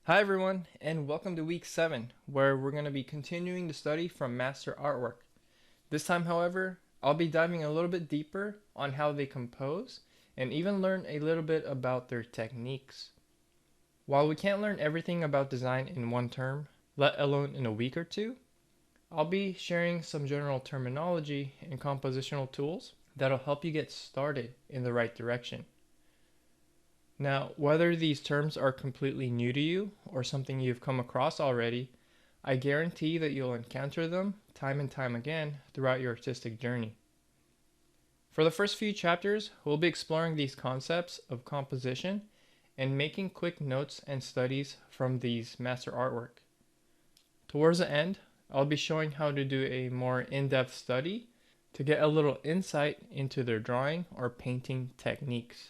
Hi everyone, and welcome to week 7, where we're going to be continuing to study from master artwork. This time, however, I'll be diving a little bit deeper on how they compose and even learn a little bit about their techniques. While we can't learn everything about design in one term, let alone in a week or two, I'll be sharing some general terminology and compositional tools that'll help you get started in the right direction. Now, whether these terms are completely new to you or something you've come across already, I guarantee that you'll encounter them time and time again throughout your artistic journey. For the first few chapters, we'll be exploring these concepts of composition and making quick notes and studies from these master artwork. Towards the end, I'll be showing how to do a more in-depth study to get a little insight into their drawing or painting techniques.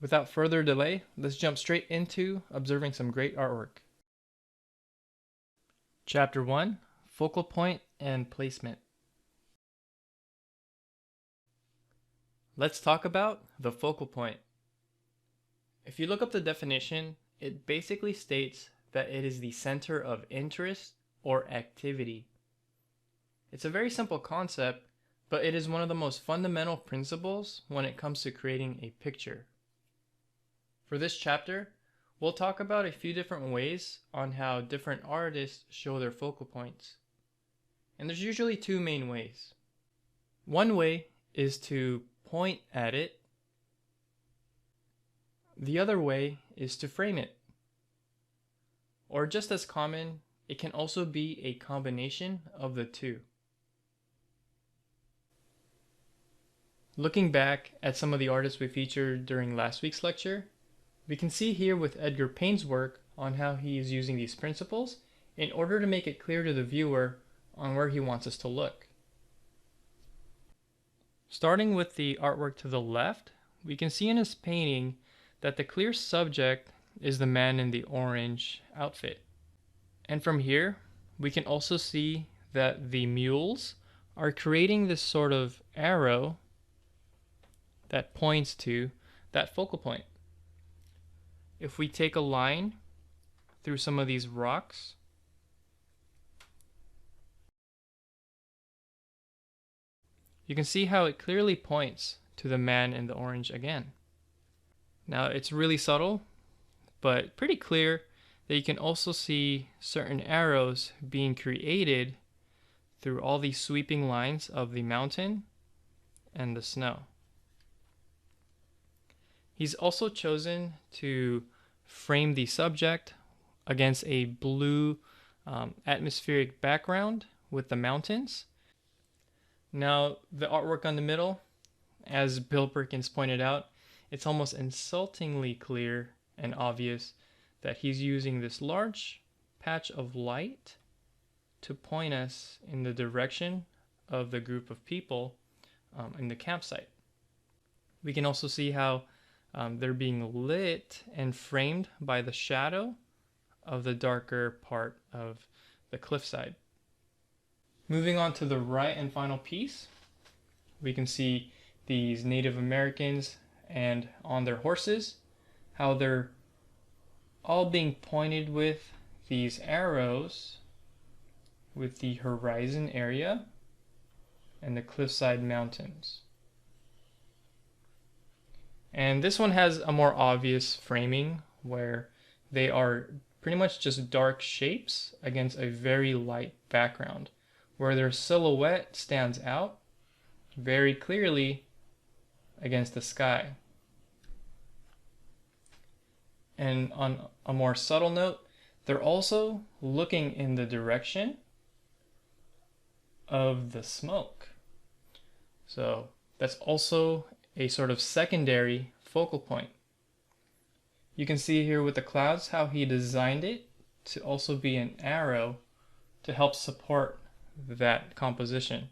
Without further delay, let's jump straight into observing some great artwork. Chapter 1: Focal Point and Placement. Let's talk about the focal point. If you look up the definition, it basically states that it is the center of interest or activity. It's a very simple concept, but it is one of the most fundamental principles when it comes to creating a picture. For this chapter, we'll talk about a few different ways on how different artists show their focal points. And there's usually two main ways. One way is to point at it. The other way is to frame it. Or just as common, it can also be a combination of the two. Looking back at some of the artists we featured during last week's lecture, we can see here with Edgar Payne's work on how he is using these principles in order to make it clear to the viewer on where he wants us to look. Starting with the artwork to the left, we can see in his painting that the clear subject is the man in the orange outfit. And from here, we can also see that the mules are creating this sort of arrow that points to that focal point. If we take a line through some of these rocks, you can see how it clearly points to the man in the orange again. Now it's really subtle, but pretty clear that you can also see certain arrows being created through all these sweeping lines of the mountain and the snow. He's also chosen to frame the subject against a blue atmospheric background with the mountains. Now, the artwork on the middle, as Bill Perkins pointed out, it's almost insultingly clear and obvious that he's using this large patch of light to point us in the direction of the group of people in the campsite. We can also see how they're being lit and framed by the shadow of the darker part of the cliffside. Moving on to the right and final piece, we can see these Native Americans and on their horses, how they're all being pointed with these arrows with the horizon area and the cliffside mountains. And this one has a more obvious framing where they are pretty much just dark shapes against a very light background, where their silhouette stands out very clearly against the sky. And on a more subtle note, they're also looking in the direction of the smoke. So that's also a sort of secondary focal point. You can see here with the clouds how he designed it to also be an arrow to help support that composition.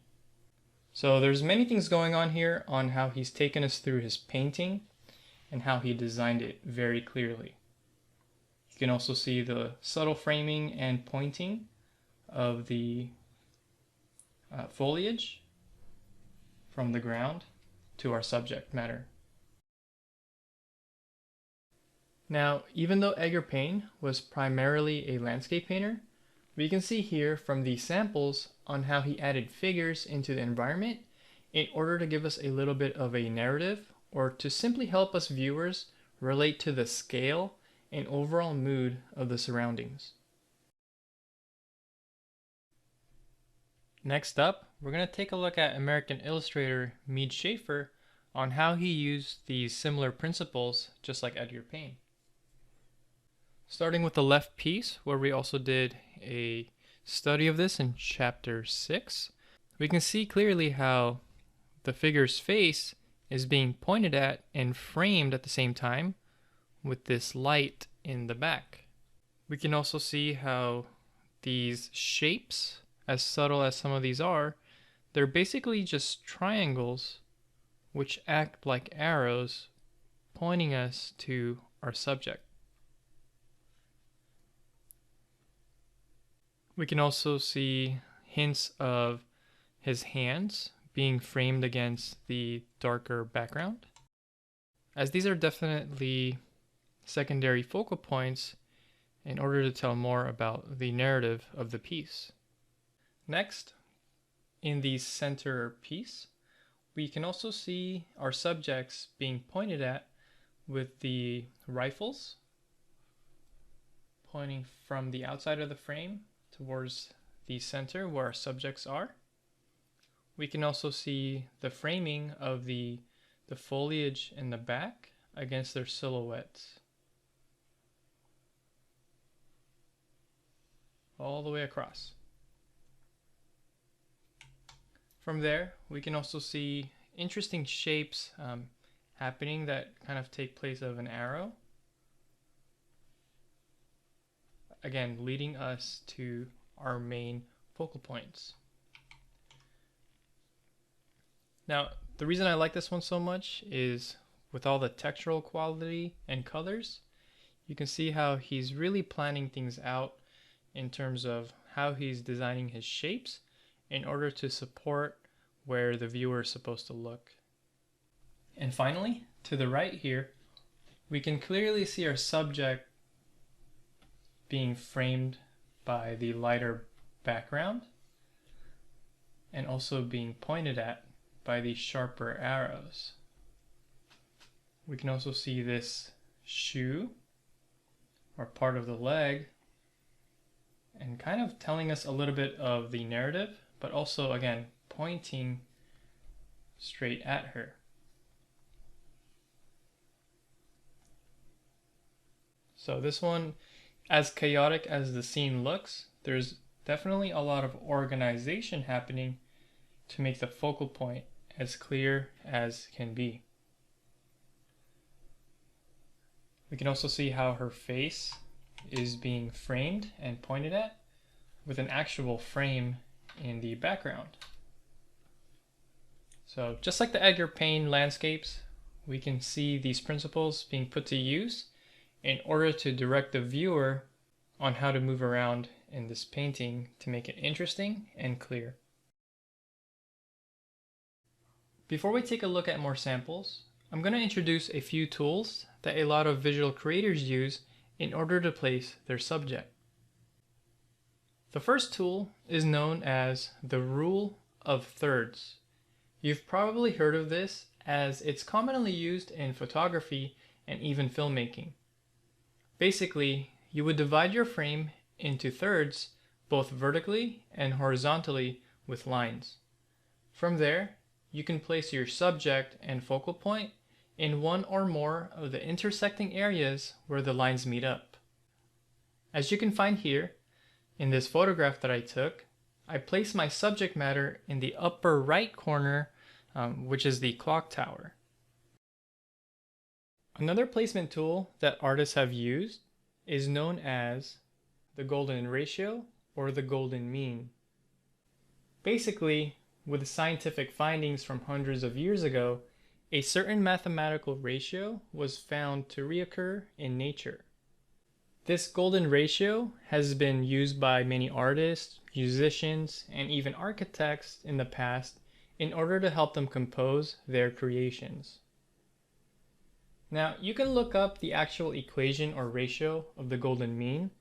So there's many things going on here on how he's taken us through his painting and how he designed it very clearly. You can also see the subtle framing and pointing of the foliage from the ground to our subject matter. Now, even though Edgar Payne was primarily a landscape painter, we can see here from the samples on how he added figures into the environment in order to give us a little bit of a narrative, or to simply help us viewers relate to the scale and overall mood of the surroundings. Next up, we're going to take a look at American illustrator Mead Schaefer on how he used these similar principles just like Edgar Payne. Starting with the left piece, where we also did a study of this in chapter 6, we can see clearly how the figure's face is being pointed at and framed at the same time with this light in the back. We can also see how these shapes, as subtle as some of these are, they're basically just triangles which act like arrows pointing us to our subject. We can also see hints of his hands being framed against the darker background, as these are definitely secondary focal points in order to tell more about the narrative of the piece. Next, in the center piece, we can also see our subjects being pointed at with the rifles pointing from the outside of the frame towards the center where our subjects are. We can also see the framing of the foliage in the back against their silhouettes, all the way across. From there, we can also see interesting shapes happening that kind of take place of an arrow, again leading us to our main focal points. Now, the reason I like this one so much is with all the textural quality and colors, you can see how he's really planning things out in terms of how he's designing his shapes in order to support where the viewer is supposed to look. And finally, to the right here, we can clearly see our subject being framed by the lighter background and also being pointed at by these sharper arrows. We can also see this shoe or part of the leg and kind of telling us a little bit of the narrative, but also again pointing straight at her. So this one, as chaotic as the scene looks, there's definitely a lot of organization happening to make the focal point as clear as can be. We can also see how her face is being framed and pointed at with an actual frame in the background. So just like the Edgar Payne landscapes, we can see these principles being put to use in order to direct the viewer on how to move around in this painting to make it interesting and clear. Before we take a look at more samples, I'm going to introduce a few tools that a lot of visual creators use in order to place their subject. The first tool is known as the rule of thirds. You've probably heard of this as it's commonly used in photography and even filmmaking. Basically, you would divide your frame into thirds both vertically and horizontally with lines. From there, you can place your subject and focal point in one or more of the intersecting areas where the lines meet up. As you can find here, in this photograph that I took, I placed my subject matter in the upper right corner, which is the clock tower. Another placement tool that artists have used is known as the golden ratio or the golden mean. Basically, with scientific findings from hundreds of years ago, a certain mathematical ratio was found to reoccur in nature. This golden ratio has been used by many artists, musicians, and even architects in the past in order to help them compose their creations. Now, you can look up the actual equation or ratio of the golden mean,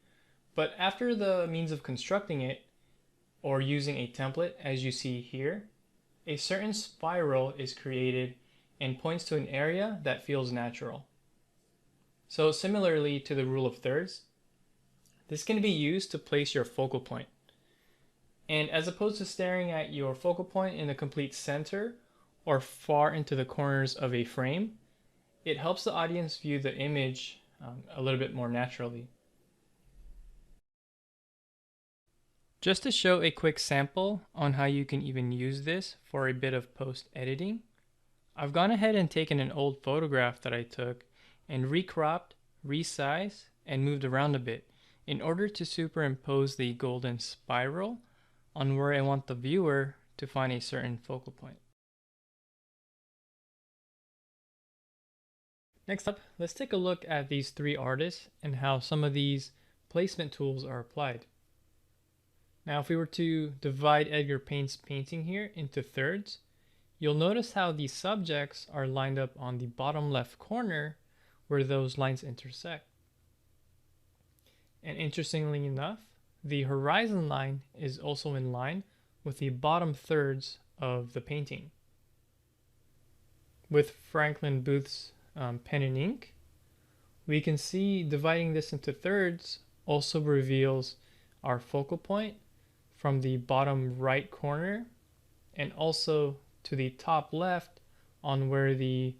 but after the means of constructing it, or using a template as you see here, a certain spiral is created and points to an area that feels natural. So similarly to the rule of thirds, this can be used to place your focal point. And as opposed to staring at your focal point in the complete center or far into the corners of a frame, it helps the audience view the image a little bit more naturally. Just to show a quick sample on how you can even use this for a bit of post-editing, I've gone ahead and taken an old photograph that I took and recropped, resized, and moved around a bit in order to superimpose the golden spiral on where I want the viewer to find a certain focal point. Next up, let's take a look at these three artists and how some of these placement tools are applied. Now, if we were to divide Edgar Pain's painting here into thirds, you'll notice how the subjects are lined up on the bottom left corner where those lines intersect. And interestingly enough, the horizon line is also in line with the bottom thirds of the painting. With Franklin Booth's pen and ink, we can see dividing this into thirds also reveals our focal point from the bottom right corner and also to the top left on where the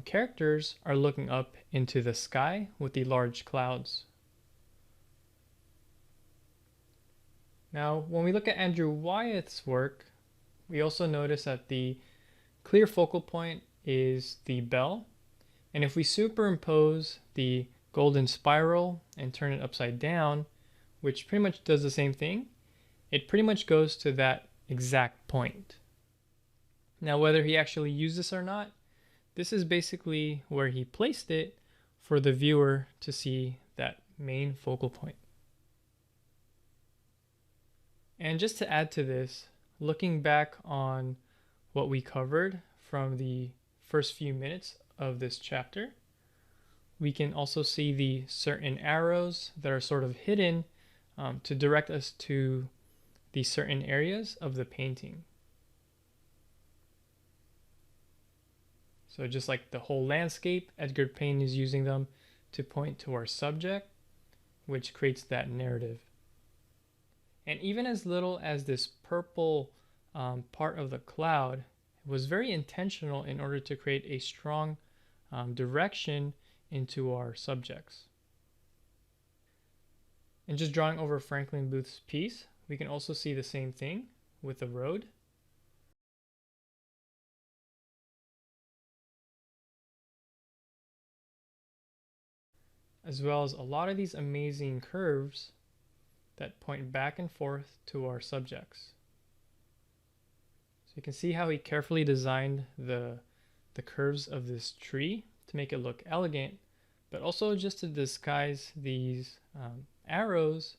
characters are looking up into the sky with the large clouds. Now, when we look at Andrew Wyeth's work, we also notice that the clear focal point is the bell. And if we superimpose the golden spiral and turn it upside down, which pretty much does the same thing, it pretty much goes to that exact point. Now, whether he actually used this or not, this is basically where he placed it for the viewer to see that main focal point. And just to add to this, looking back on what we covered from the first few minutes of this chapter, we can also see the certain arrows that are sort of hidden to direct us to the certain areas of the painting. So just like the whole landscape, Edgar Pain is using them to point to our subject, which creates that narrative. And even as little as this purple part of the cloud was very intentional in order to create a strong direction into our subjects. And just drawing over Franklin Booth's piece, we can also see the same thing with the road. As well as a lot of these amazing curves that point back and forth to our subjects. So you can see how he carefully designed the curves of this tree to make it look elegant, but also just to disguise these arrows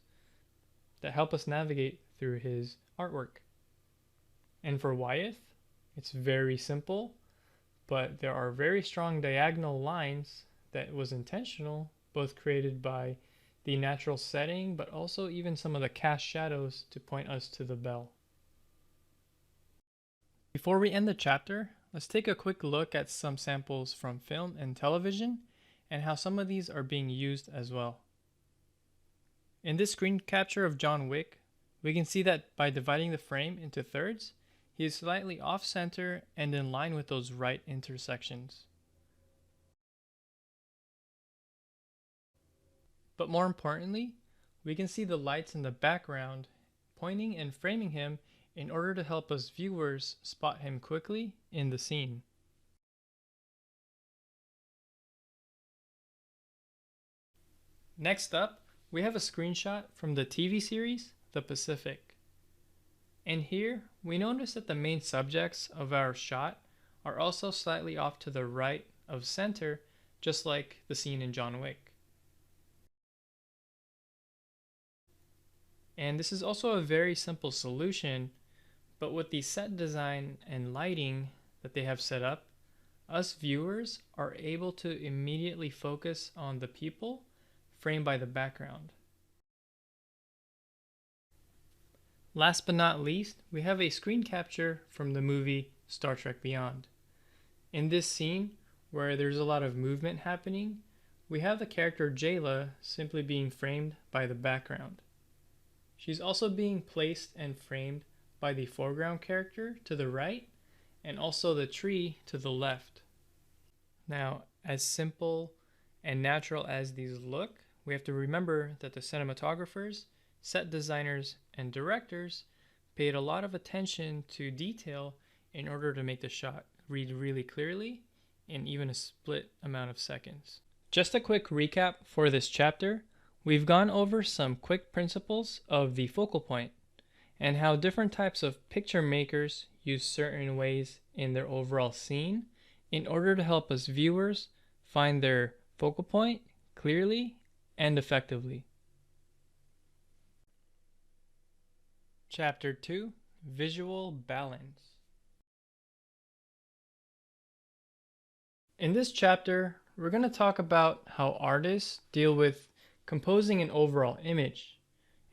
that help us navigate through his artwork. And for Wyeth, it's very simple, but there are very strong diagonal lines that was intentional, both created by the natural setting, but also even some of the cast shadows to point us to the bell. Before we end the chapter, let's take a quick look at some samples from film and television and how some of these are being used as well. In this screen capture of John Wick, we can see that by dividing the frame into thirds, he is slightly off center and in line with those right intersections. But more importantly, we can see the lights in the background pointing and framing him in order to help us viewers spot him quickly in the scene. Next up, we have a screenshot from the TV series The Pacific. And here, we notice that the main subjects of our shot are also slightly off to the right of center, just like the scene in John Wick. And this is also a very simple solution, but with the set design and lighting that they have set up, us viewers are able to immediately focus on the people framed by the background. Last but not least, we have a screen capture from the movie Star Trek Beyond. In this scene, where there's a lot of movement happening, we have the character Jayla simply being framed by the background. She's also being placed and framed by the foreground character to the right and also the tree to the left. Now, as simple and natural as these look, we have to remember that the cinematographers, set designers, and directors paid a lot of attention to detail in order to make the shot read really clearly in even a split amount of seconds. Just a quick recap for this chapter, we've gone over some quick principles of the focal point and how different types of picture makers use certain ways in their overall scene in order to help us viewers find their focal point clearly and effectively. Chapter 2, Visual Balance. In this chapter, we're going to talk about how artists deal with composing an overall image,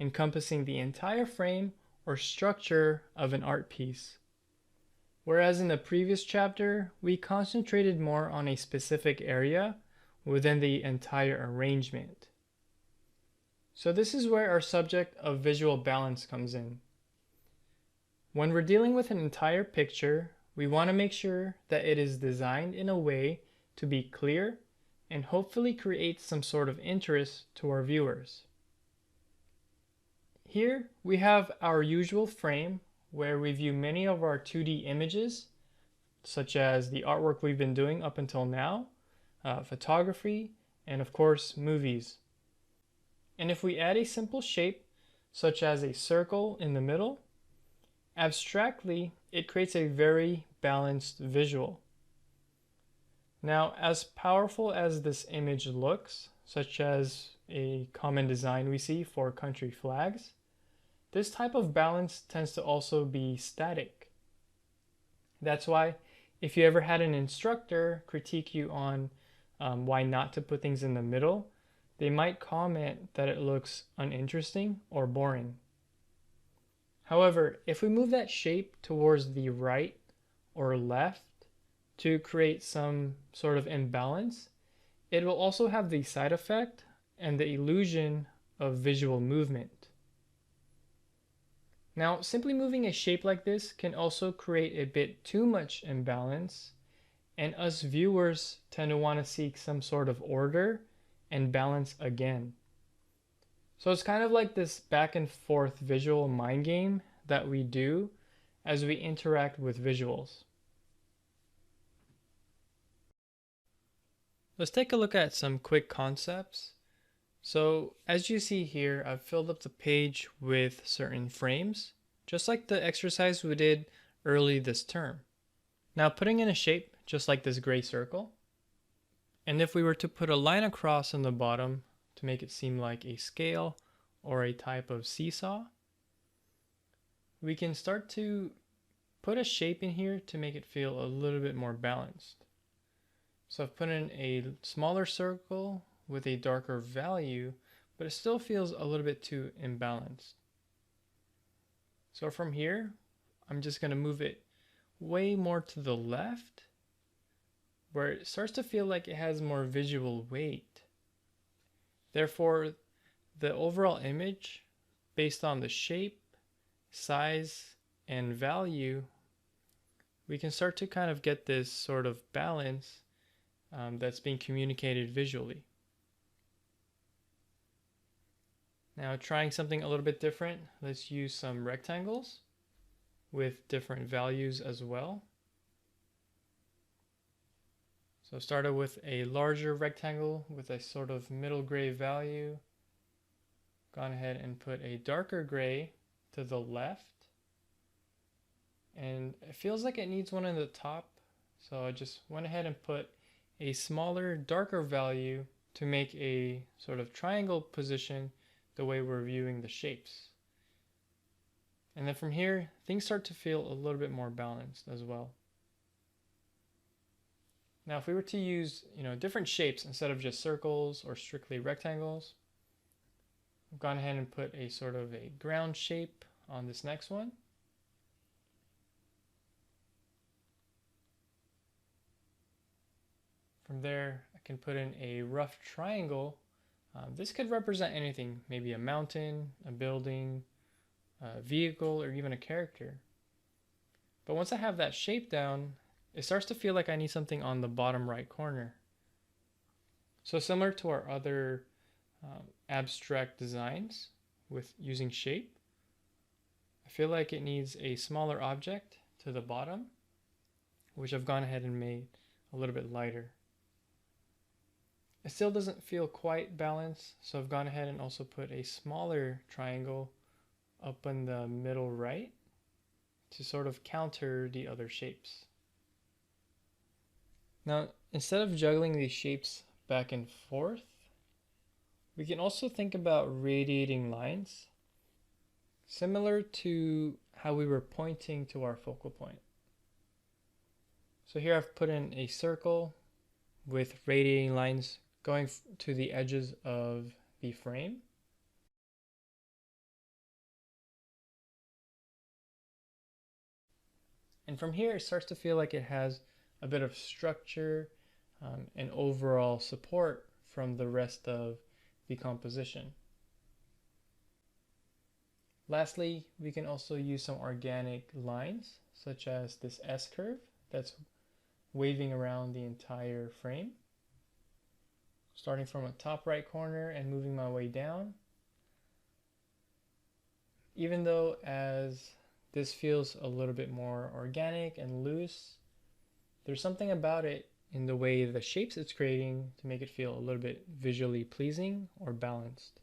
encompassing the entire frame or structure of an art piece. Whereas in the previous chapter, we concentrated more on a specific area within the entire arrangement. So this is where our subject of visual balance comes in. When we're dealing with an entire picture, we want to make sure that it is designed in a way to be clear and hopefully create some sort of interest to our viewers. Here we have our usual frame where we view many of our 2D images, such as the artwork we've been doing up until now, photography, and of course movies. And if we add a simple shape, such as a circle in the middle, abstractly it creates a very balanced visual. Now, as powerful as this image looks, such as a common design we see for country flags, this type of balance tends to also be static. That's why if you ever had an instructor critique you on why not to put things in the middle, they might comment that it looks uninteresting or boring. However, if we move that shape towards the right or left to create some sort of imbalance, it will also have the side effect and the illusion of visual movement. Now, simply moving a shape like this can also create a bit too much imbalance, and us viewers tend to want to seek some sort of order and balance again. So it's kind of like this back and forth visual mind game that we do as we interact with visuals. Let's take a look at some quick concepts. So as you see here, I've filled up the page with certain frames, just like the exercise we did early this term. Now putting in a shape just like this gray circle, and if we were to put a line across on the bottom to make it seem like a scale or a type of seesaw, we can start to put a shape in here to make it feel a little bit more balanced. So I've put in a smaller circle with a darker value, but it still feels a little bit too imbalanced. So from here, I'm just going to move it way more to the left, where it starts to feel like it has more visual weight. Therefore, the overall image, based on the shape, size, and value, we can start to kind of get this sort of balance that's being communicated visually. Now trying something a little bit different, let's use some rectangles with different values as well. So started with a larger rectangle with a sort of middle gray value. Gone ahead and put a darker gray to the left. And it feels like it needs one in the top, so I just went ahead and put a smaller, darker value to make a sort of triangle position the way we're viewing the shapes. And then from here, things start to feel a little bit more balanced as well. Now, if we were to use, different shapes instead of just circles or strictly rectangles, I've gone ahead and put a sort of a ground shape on this next one. From there, I can put in a rough triangle. This could represent anything, maybe a mountain, a building, a vehicle, or even a character. But once I have that shape down, it starts to feel like I need something on the bottom right corner. So similar to our other abstract designs with using shape, I feel like it needs a smaller object to the bottom, which I've gone ahead and made a little bit lighter. It still doesn't feel quite balanced, so I've gone ahead and also put a smaller triangle up in the middle right to sort of counter the other shapes. Now, instead of juggling these shapes back and forth, we can also think about radiating lines, similar to how we were pointing to our focal point. So here I've put in a circle with radiating lines going to the edges of the frame. And from here, it starts to feel like it has a bit of structure and overall support from the rest of the composition. Lastly, we can also use some organic lines, such as this S curve that's waving around the entire frame. Starting from a top right corner and moving my way down. Even though as this feels a little bit more organic and loose, there's something about it in the way the shapes it's creating to make it feel a little bit visually pleasing or balanced.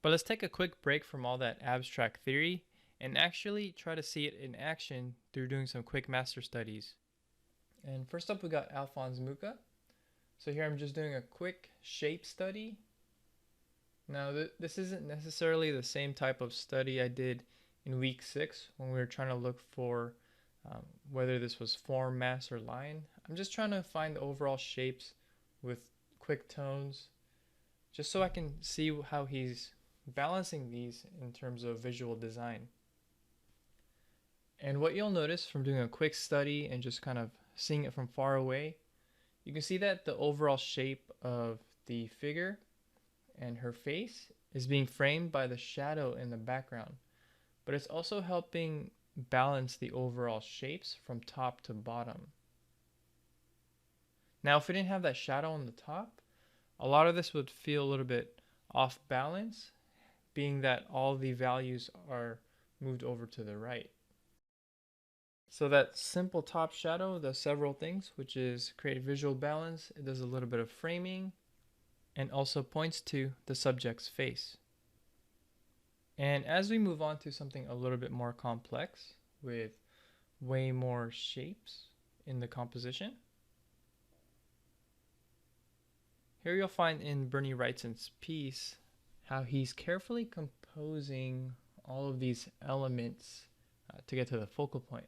But let's take a quick break from all that abstract theory and actually try to see it in action through doing some quick master studies. And first up, we got Alphonse Mucha. So here I'm just doing a quick shape study. Now this isn't necessarily the same type of study I did in week 6 when we were trying to look for whether this was form, mass, or line. I'm just trying to find the overall shapes with quick tones, just so I can see how he's balancing these in terms of visual design. And what you'll notice from doing a quick study and just kind of seeing it from far away, you can see that the overall shape of the figure and her face is being framed by the shadow in the background, but it's also helping balance the overall shapes from top to bottom. Now, if we didn't have that shadow on the top, a lot of this would feel a little bit off balance, being that all the values are moved over to the right. So that simple top shadow does several things, which is create visual balance. It does a little bit of framing and also points to the subject's face. And as we move on to something a little bit more complex with way more shapes in the composition, here you'll find in Bernie Wrightson's piece how he's carefully composing all of these elements to get to the focal point.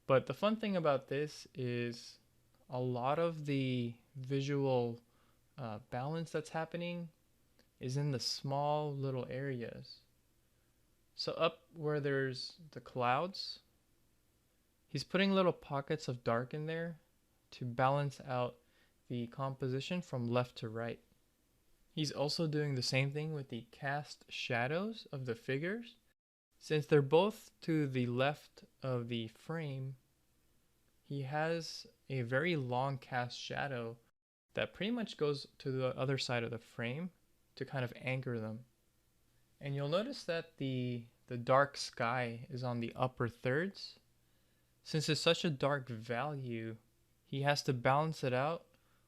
But the fun thing about this is a lot of the visual balance that's happening is in the small little areas. So up where there's the clouds, he's putting little pockets of dark in there to balance out the composition from left to right. He's also doing the same thing with the cast shadows of the figures. Since they're both to the left of the frame, he has a very long cast shadow that pretty much goes to the other side of the frame to kind of anchor them. And you'll notice that the dark sky is on the upper thirds. Since it's such a dark value, he has to balance it out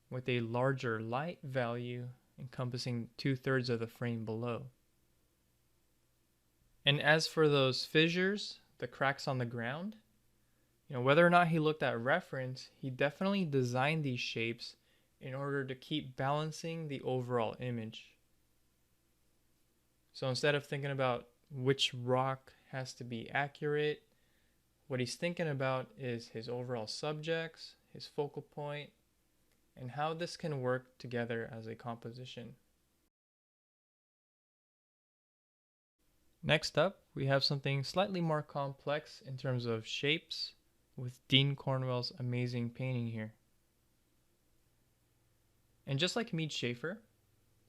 with a larger light value encompassing 2/3 of the frame below. And as for those fissures, the cracks on the ground, whether or not he looked at reference, he definitely designed these shapes in order to keep balancing the overall image. So instead of thinking about which rock has to be accurate, What he's thinking about is his overall subjects, his focal point, and how this can work together as a composition. Next up, we have something slightly more complex in terms of shapes with Dean Cornwell's amazing painting here. And just like Mead Schaefer,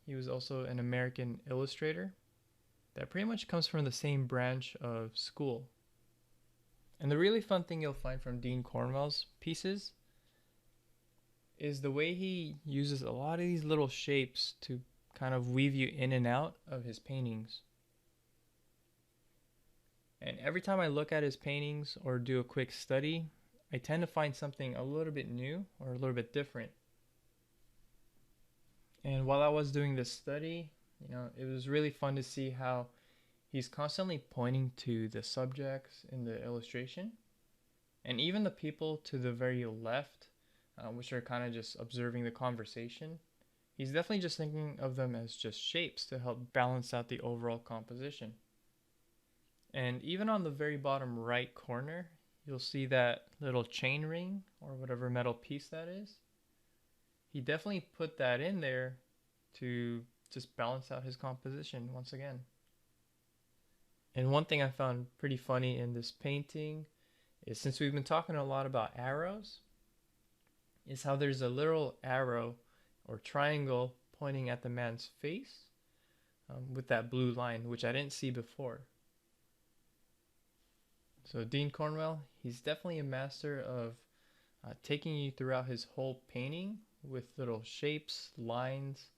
he was also an American illustrator that pretty much comes from the same branch of school. And the really fun thing you'll find from Dean Cornwell's pieces is the way he uses a lot of these little shapes to kind of weave you in and out of his paintings. And every time I look at his paintings or do a quick study, I tend to find something a little bit new or a little bit different. And while I was doing this study, it was really fun to see how he's constantly pointing to the subjects in the illustration, and even the people to the very left, which are kind of just observing the conversation. He's definitely just thinking of them as just shapes to help balance out the overall composition. And even on the very bottom right corner, you'll see that little chain ring or whatever metal piece that is. He definitely put that in there to just balance out his composition once again. And one thing I found pretty funny in this painting is, since we've been talking a lot about arrows, is how there's a little arrow or triangle pointing at the man's face with that blue line, which I didn't see before. So Dean Cornwell, he's definitely a master of taking you throughout his whole painting with little shapes, lines,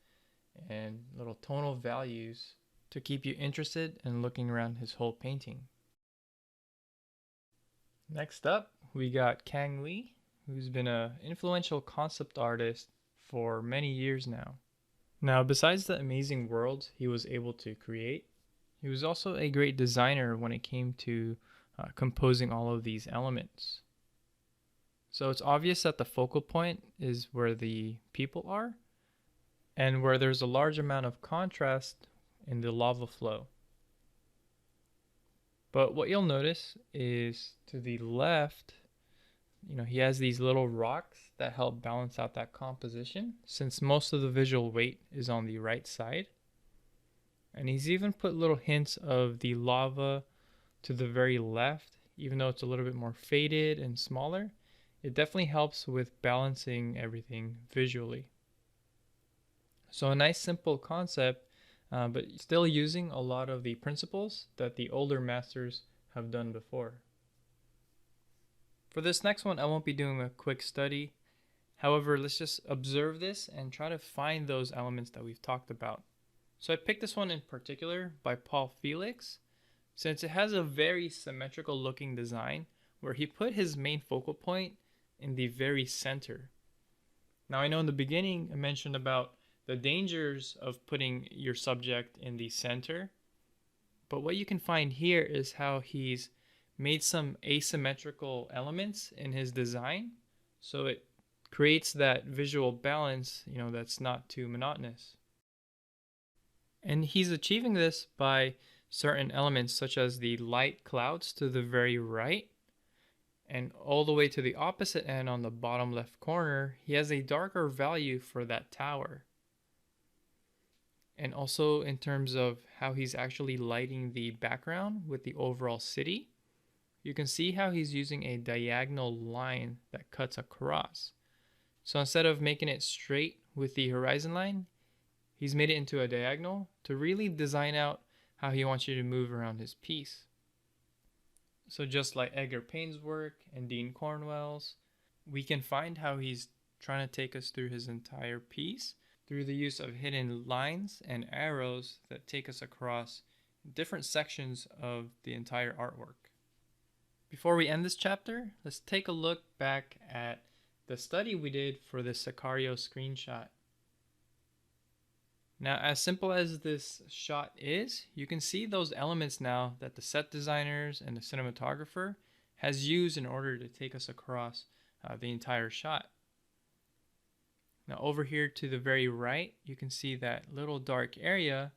and little tonal values to keep you interested in looking around his whole painting. Next up, we got Kang Lee, who's been an influential concept artist for many years now. Now, besides the amazing worlds he was able to create, he was also a great designer when it came to composing all of these elements. So it's obvious that the focal point is where the people are, and where there's a large amount of contrast in the lava flow. But what you'll notice is to the left, he has these little rocks that help balance out that composition, since most of the visual weight is on the right side. And he's even put little hints of the lava to the very left, even though it's a little bit more faded and smaller. It definitely helps with balancing everything visually. So a nice simple concept, but still using a lot of the principles that the older masters have done before. For this next one, I won't be doing a quick study. However, let's just observe this and try to find those elements that we've talked about. So I picked this one in particular by Paul Felix, since it has a very symmetrical looking design where he put his main focal point in the very center. Now, I know in the beginning I mentioned about the dangers of putting your subject in the center, but what you can find here is how he's made some asymmetrical elements in his design, so it creates that visual balance, that's not too monotonous. And he's achieving this by certain elements such as the light clouds to the very right, and all the way to the opposite end on the bottom left corner, he has a darker value for that tower. And also in terms of how he's actually lighting the background with the overall city, you can see how he's using a diagonal line that cuts across. So instead of making it straight with the horizon line, he's made it into a diagonal to really design out how he wants you to move around his piece. So just like Edgar Payne's work and Dean Cornwell's, we can find how he's trying to take us through his entire piece through the use of hidden lines and arrows that take us across different sections of the entire artwork. Before we end this chapter, let's take a look back at the study we did for the Sicario screenshot. Now, as simple as this shot is, you can see those elements now that the set designers and the cinematographer has used in order to take us across the entire shot. Now, over here to the very right, you can see that little dark area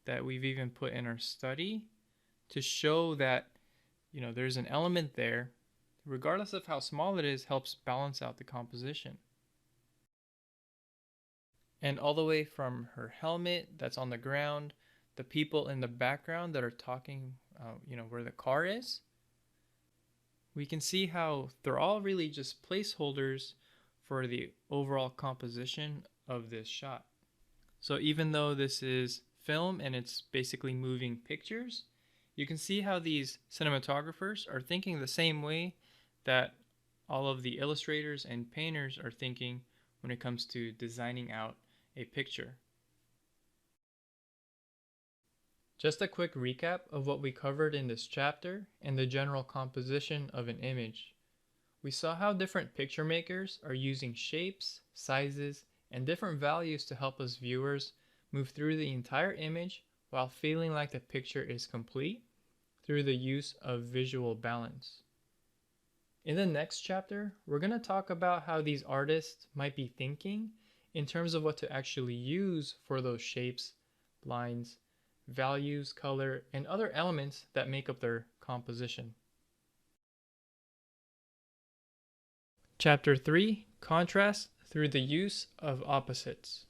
that we've even put in our study to show that there's an element there, regardless of how small it is, helps balance out the composition. And all the way from her helmet that's on the ground, the people in the background that are talking, where the car is, we can see how they're all really just placeholders for the overall composition of this shot. So even though this is film and it's basically moving pictures, you can see how these cinematographers are thinking the same way that all of the illustrators and painters are thinking when it comes to designing out a picture. Just a quick recap of what we covered in this chapter and the general composition of an image. We saw how different picture makers are using shapes, sizes, and different values to help us viewers move through the entire image while feeling like the picture is complete through the use of visual balance. In the next chapter, we're going to talk about how these artists might be thinking in terms of what to actually use for those shapes, lines, values, color, and other elements that make up their composition. Chapter 3, Contrast through the use of opposites.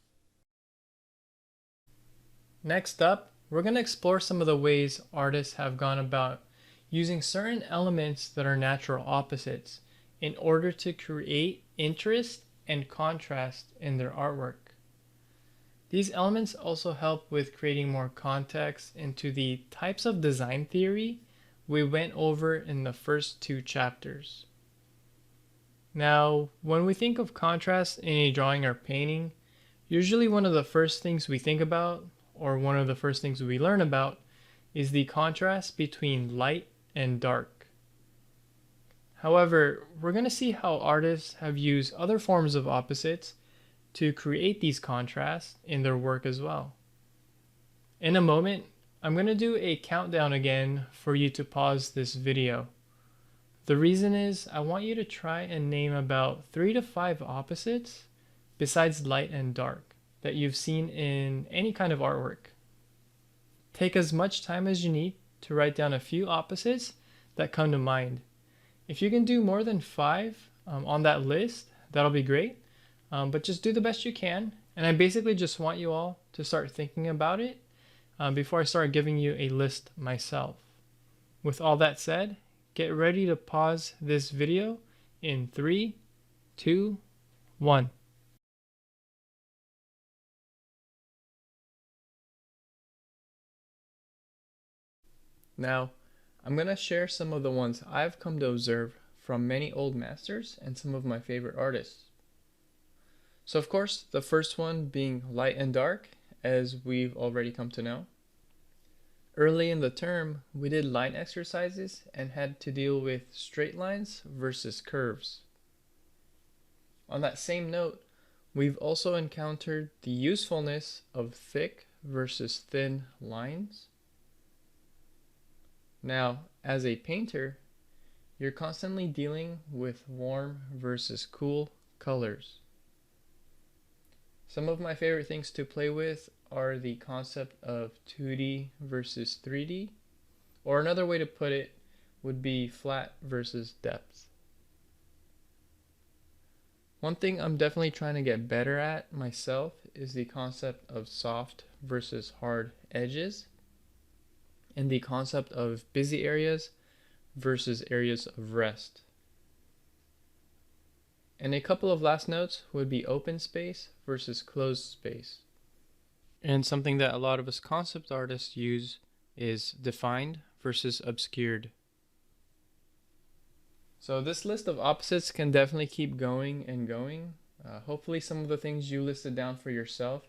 Next up, we're going to explore some of the ways artists have gone about using certain elements that are natural opposites in order to create interest and contrast in their artwork. These elements also help with creating more context into the types of design theory we went over in the first 2 chapters. Now, when we think of contrast in a drawing or painting, usually one of the first things we think about, or one of the first things we learn about, is the contrast between light and dark. However, we're going to see how artists have used other forms of opposites to create these contrasts in their work as well. In a moment, I'm going to do a countdown again for you to pause this video. The reason is I want you to try and name about 3 to 5 opposites besides light and dark that you've seen in any kind of artwork. Take as much time as you need to write down a few opposites that come to mind. If you can do more than 5 on that list, that'll be great. But just do the best you can. And I basically just want you all to start thinking about it before I start giving you a list myself. With all that said, get ready to pause this video in 3, 2, 1. Now, I'm going to share some of the ones I've come to observe from many old masters and some of my favorite artists. So of course, the first one being light and dark, as we've already come to know. Early in the term, we did line exercises and had to deal with straight lines versus curves. On that same note, we've also encountered the usefulness of thick versus thin lines. Now, as a painter, you're constantly dealing with warm versus cool colors. Some of my favorite things to play with are the concept of 2D versus 3D, or another way to put it would be flat versus depth. One thing I'm definitely trying to get better at myself is the concept of soft versus hard edges, and the concept of busy areas versus areas of rest. And a couple of last notes would be open space versus closed space. And something that a lot of us concept artists use is defined versus obscured. So this list of opposites can definitely keep going and going. Hopefully some of the things you listed down for yourself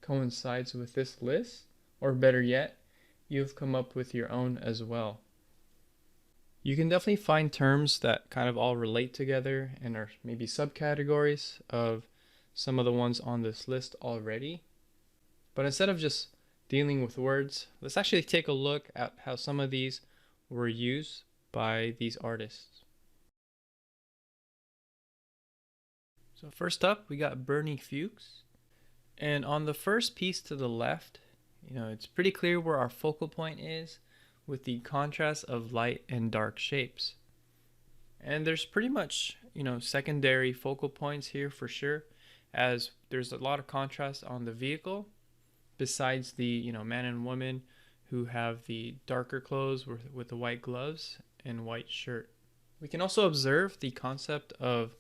coincides with this list, or better yet, you've come up with your own as well. You can definitely find terms that kind of all relate together and are maybe subcategories of some of the ones on this list already. But instead of just dealing with words, let's actually take a look at how some of these were used by these artists. So first up, we got Bernie Fuchs. And on the first piece to the left, it's pretty clear where our focal point is with the contrast of light and dark shapes. And there's pretty much, secondary focal points here for sure, as there's a lot of contrast on the vehicle besides the, man and woman who have the darker clothes with the white gloves and white shirt. We can also observe the concept of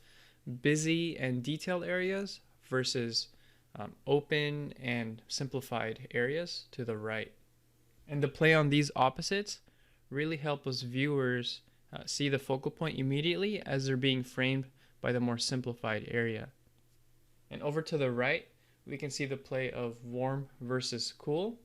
busy and detailed areas versus open and simplified areas to the right. And the play on these opposites really help us viewers see the focal point immediately as they're being framed by the more simplified area. And over to the right, we can see the play of warm versus cool,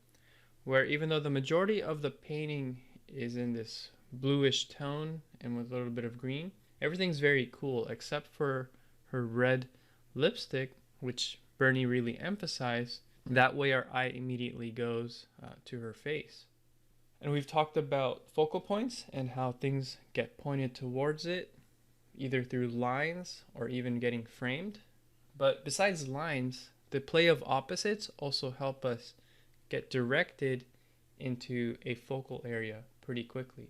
where even though the majority of the painting is in this bluish tone and with a little bit of green, everything's very cool except for her red lipstick, which Bernie really emphasized. That way our eye immediately goes to her face. And we've talked about focal points and how things get pointed towards it, either through lines or even getting framed. But besides lines, the play of opposites also help us get directed into a focal area pretty quickly.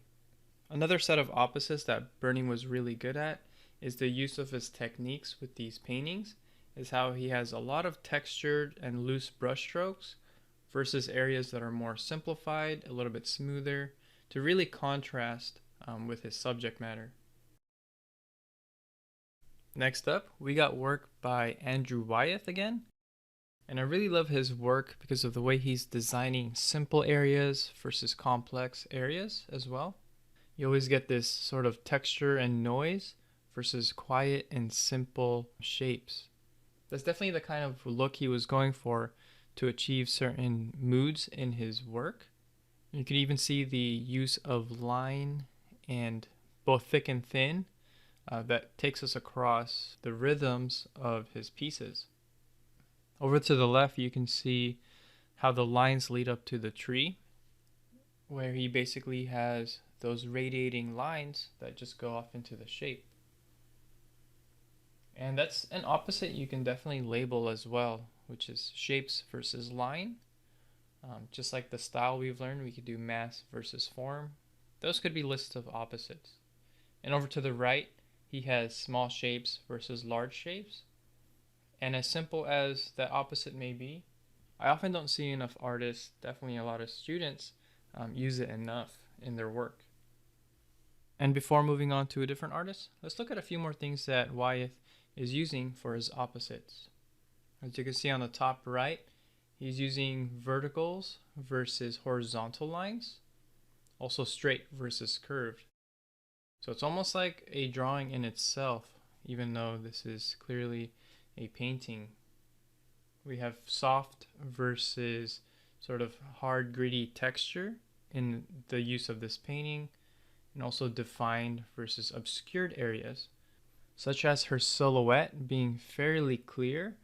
Another set of opposites that Bernie was really good at is the use of his techniques with these paintings, is how he has a lot of textured and loose brush strokes versus areas that are more simplified, a little bit smoother, to really contrast with his subject matter. Next up, we got work by Andrew Wyeth again. And I really love his work because of the way he's designing simple areas versus complex areas as well. You always get this sort of texture and noise versus quiet and simple shapes. That's definitely the kind of look he was going for to achieve certain moods in his work. You can even see the use of line and both thick and thin that takes us across the rhythms of his pieces. Over to the left, you can see how the lines lead up to the tree, where he basically has those radiating lines that just go off into the shape. And that's an opposite you can definitely label as well, which is shapes versus line. Just like the style we've learned, we could do mass versus form. Those could be lists of opposites. And over to the right, he has small shapes versus large shapes. And as simple as that opposite may be, I often don't see enough artists, definitely a lot of students, use it enough in their work. And before moving on to a different artist, let's look at a few more things that Wyeth is using for his opposites. As you can see on the top right, he's using verticals versus horizontal lines, also straight versus curved. So it's almost like a drawing in itself, even though this is clearly a painting. We have soft versus sort of hard, gritty texture in the use of this painting, and also defined versus obscured areas, such as her silhouette being fairly clear.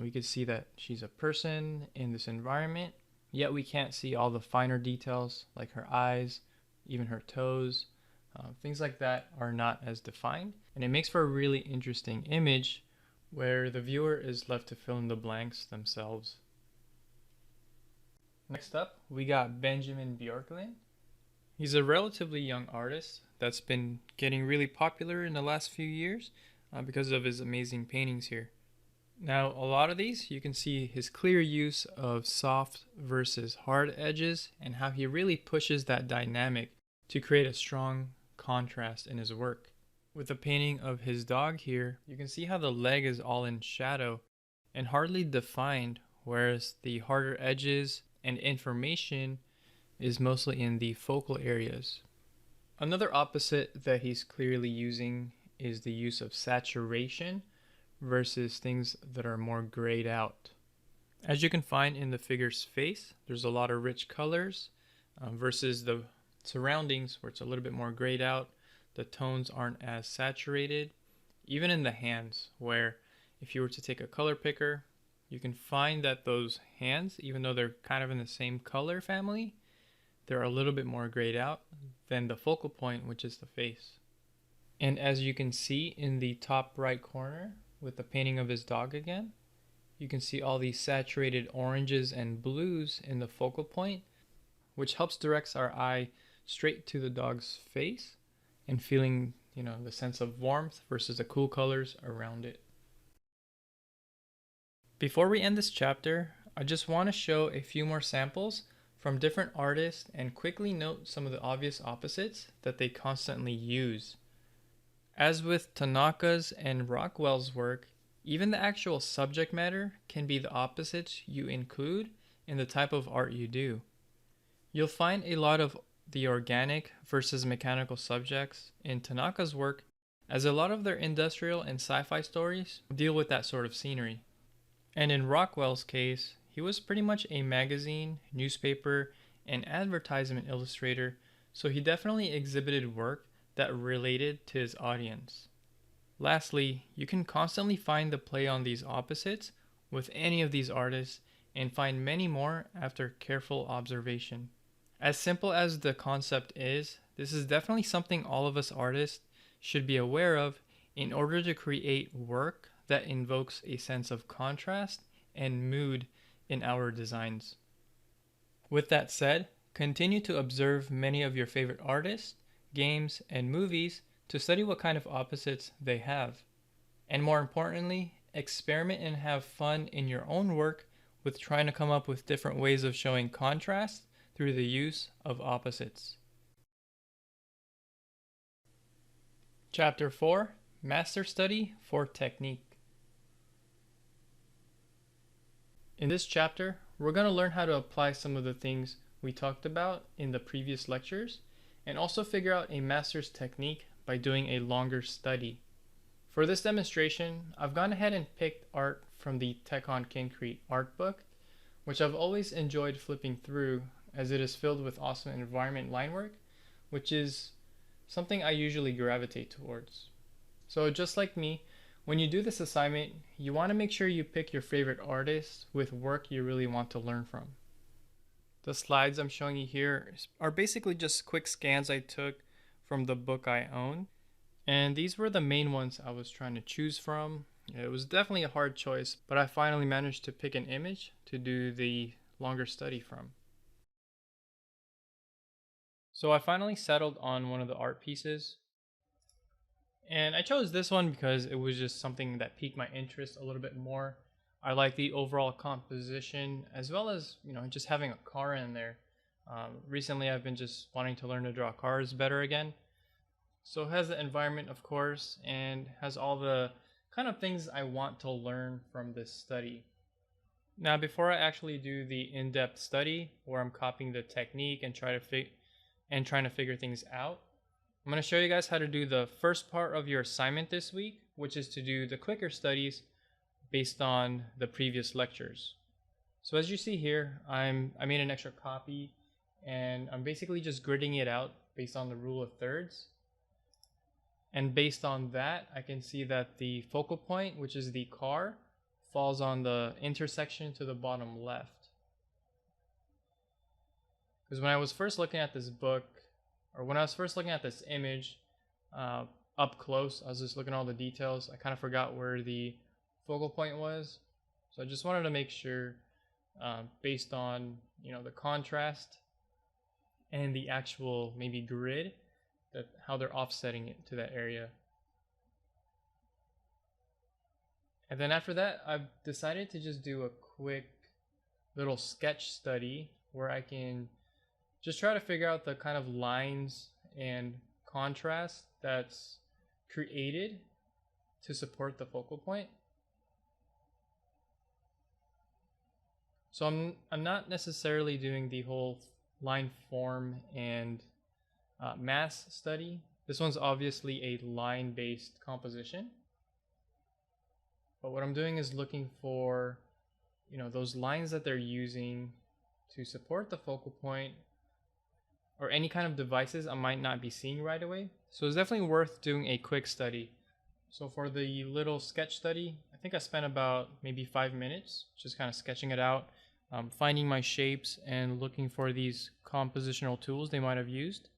We could see that she's a person in this environment, yet we can't see all the finer details like her eyes, even her toes. Things like that are not as defined, and it makes for a really interesting image where the viewer is left to fill in the blanks themselves. Next up, we got Benjamin Björklund. He's a relatively young artist that's been getting really popular in the last few years because of his amazing paintings here. Now, a lot of these, you can see his clear use of soft versus hard edges and how he really pushes that dynamic to create a strong contrast in his work. With the painting of his dog here, you can see how the leg is all in shadow and hardly defined, whereas the harder edges and information is mostly in the focal areas. Another opposite that he's clearly using is the use of saturation versus things that are more grayed out. As you can find in the figure's face, there's a lot of rich colors versus the surroundings where it's a little bit more grayed out. The tones aren't as saturated. Even in the hands, where if you were to take a color picker, you can find that those hands, even though they're kind of in the same color family, they're a little bit more grayed out than the focal point, which is the face. And as you can see in the top right corner with the painting of his dog again, you can see all these saturated oranges and blues in the focal point, which helps direct our eye straight to the dog's face and feeling, the sense of warmth versus the cool colors around it. Before we end this chapter, I just want to show a few more samples from different artists and quickly note some of the obvious opposites that they constantly use. As with Tanaka's and Rockwell's work, even the actual subject matter can be the opposites you include in the type of art you do. You'll find a lot of the organic versus mechanical subjects in Tanaka's work, as a lot of their industrial and sci-fi stories deal with that sort of scenery. And in Rockwell's case, he was pretty much a magazine, newspaper, and advertisement illustrator, so he definitely exhibited work that related to his audience. Lastly, you can constantly find the play on these opposites with any of these artists and find many more after careful observation. As simple as the concept is, this is definitely something all of us artists should be aware of in order to create work that invokes a sense of contrast and mood in our designs. With that said, continue to observe many of your favorite artists, games, and movies to study what kind of opposites they have. And more importantly, experiment and have fun in your own work with trying to come up with different ways of showing contrast through the use of opposites. Chapter 4, Master Study for Technique. In this chapter, we're going to learn how to apply some of the things we talked about in the previous lectures and also figure out a master's technique by doing a longer study. For this demonstration, I've gone ahead and picked art from the Tech on Concrete art book, which I've always enjoyed flipping through as it is filled with awesome environment line work, which is something I usually gravitate towards. So just like me, when you do this assignment, you want to make sure you pick your favorite artists with work you really want to learn from. The slides I'm showing you here are basically just quick scans I took from the book I own, and these were the main ones I was trying to choose from. It was definitely a hard choice, but I finally managed to pick an image to do the longer study from. So I finally settled on one of the art pieces. And I chose this one because it was just something that piqued my interest a little bit more. I like the overall composition as well as, just having a car in there. Recently I've been just wanting to learn to draw cars better again. So it has the environment, of course, and has all the kind of things I want to learn from this study. Now, before I actually do the in-depth study where I'm copying the technique and trying to figure things out, I'm going to show you guys how to do the first part of your assignment this week, which is to do the quicker studies based on the previous lectures. So as you see here, I made an extra copy and I'm basically just gridding it out based on the rule of thirds. And based on that, I can see that the focal point, which is the car, falls on the intersection to the bottom left. Because when I was first looking at this book, or when I was first looking at this image up close, I was just looking at all the details. I kind of forgot where the focal point was. So I just wanted to make sure based on the contrast and the actual maybe grid, that how they're offsetting it to that area. And then after that, I've decided to just do a quick little sketch study where I can just try to figure out the kind of lines and contrast that's created to support the focal point. So I'm not necessarily doing the whole line form and mass study. This one's obviously a line-based composition. But what I'm doing is looking for, those lines that they're using to support the focal point or any kind of devices I might not be seeing right away. So it's definitely worth doing a quick study. So for the little sketch study, I think I spent about maybe 5 minutes just kind of sketching it out, finding my shapes and looking for these compositional tools they might have used.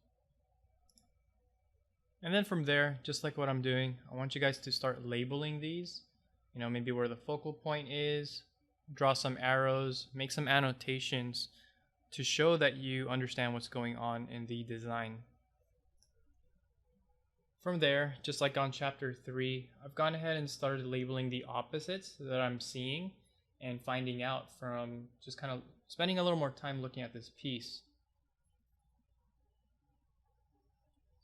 And then from there, just like what I'm doing, I want you guys to start labeling these, maybe where the focal point is, draw some arrows, make some annotations to show that you understand what's going on in the design. From there, just like on chapter 3, I've gone ahead and started labeling the opposites that I'm seeing and finding out from just kind of spending a little more time looking at this piece.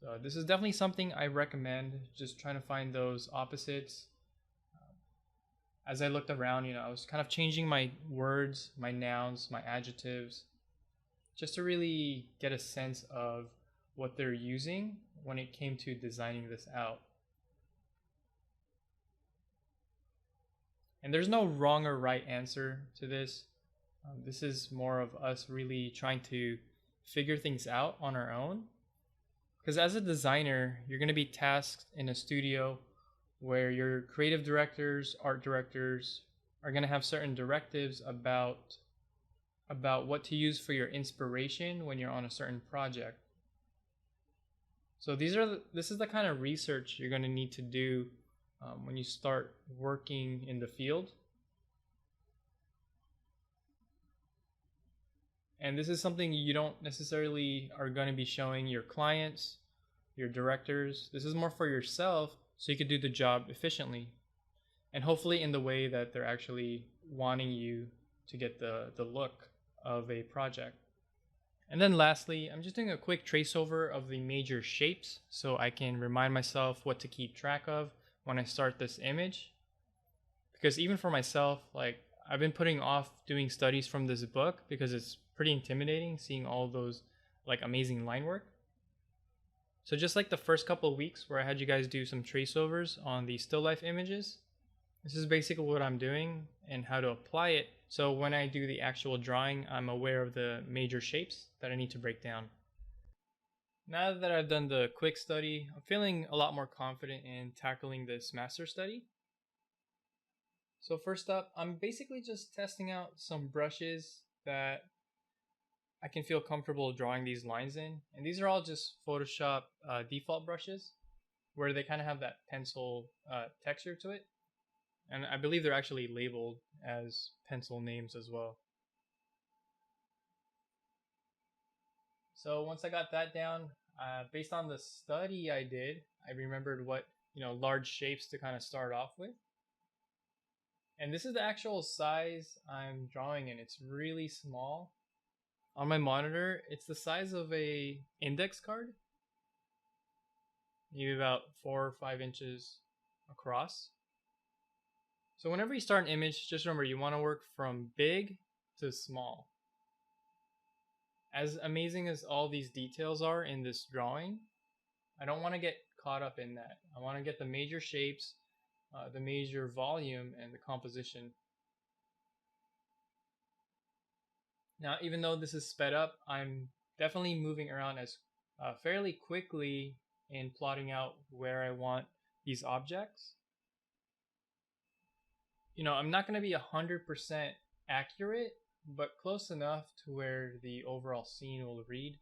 So this is definitely something I recommend, just trying to find those opposites. As I looked around, I was kind of changing my words, my nouns, my adjectives, just to really get a sense of what they're using when it came to designing this out. And there's no wrong or right answer to this. This is more of us really trying to figure things out on our own. Because as a designer, you're going to be tasked in a studio where your creative directors, art directors are going to have certain directives about what to use for your inspiration when you're on a certain project. So this is the kind of research you're going to need to do when you start working in the field. And this is something you don't necessarily are going to be showing your clients, your directors. This is more for yourself so you could do the job efficiently and hopefully in the way that they're actually wanting you to get the look of a project. And then lastly, I'm just doing a quick trace over of the major shapes so I can remind myself what to keep track of when I start this image. Because even for myself, like I've been putting off doing studies from this book because it's pretty intimidating seeing all those like amazing line work. So just like the first couple of weeks where I had you guys do some trace overs on the still life images, this is basically what I'm doing and how to apply it. So when I do the actual drawing, I'm aware of the major shapes that I need to break down. Now that I've done the quick study, I'm feeling a lot more confident in tackling this master study. So first up, I'm basically just testing out some brushes that I can feel comfortable drawing these lines in. And these are all just Photoshop default brushes where they kind of have that pencil texture to it. And I believe they're actually labeled as pencil names as well. So once I got that down, based on the study I did, I remembered what large shapes to kind of start off with. And this is the actual size I'm drawing in. It's really small. On my monitor, it's the size of a index card. Maybe about 4 or 5 inches across. So whenever you start an image, just remember you want to work from big to small. As amazing as all these details are in this drawing, I don't want to get caught up in that. I want to get the major shapes, the major volume, and the composition. Now, even though this is sped up, I'm definitely moving around as fairly quickly in plotting out where I want these objects. I'm not going to be 100% accurate, but close enough to where the overall scene will read.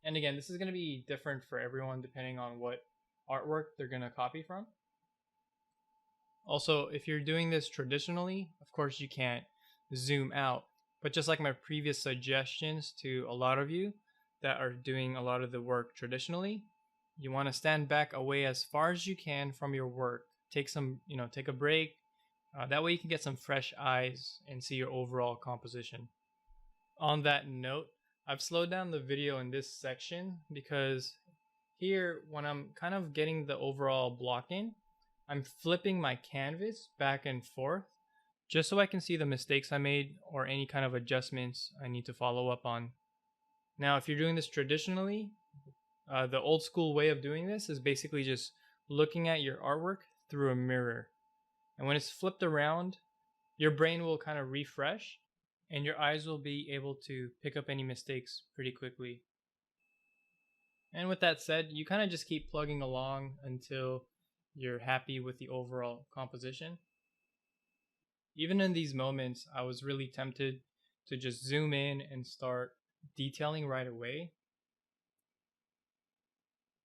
And again, this is going to be different for everyone depending on what artwork they're going to copy from. Also, if you're doing this traditionally, of course you can't zoom out. But just like my previous suggestions to a lot of you that are doing a lot of the work traditionally, you want to stand back away as far as you can from your work. Take a break. That way you can get some fresh eyes and see your overall composition. On that note, I've slowed down the video in this section because here, when I'm kind of getting the overall block in, I'm flipping my canvas back and forth just so I can see the mistakes I made or any kind of adjustments I need to follow up on. Now, if you're doing this traditionally, the old school way of doing this is basically just looking at your artwork through a mirror. And when it's flipped around, your brain will kind of refresh and your eyes will be able to pick up any mistakes pretty quickly. And with that said, you kind of just keep plugging along until you're happy with the overall composition. Even in these moments, I was really tempted to just zoom in and start detailing right away.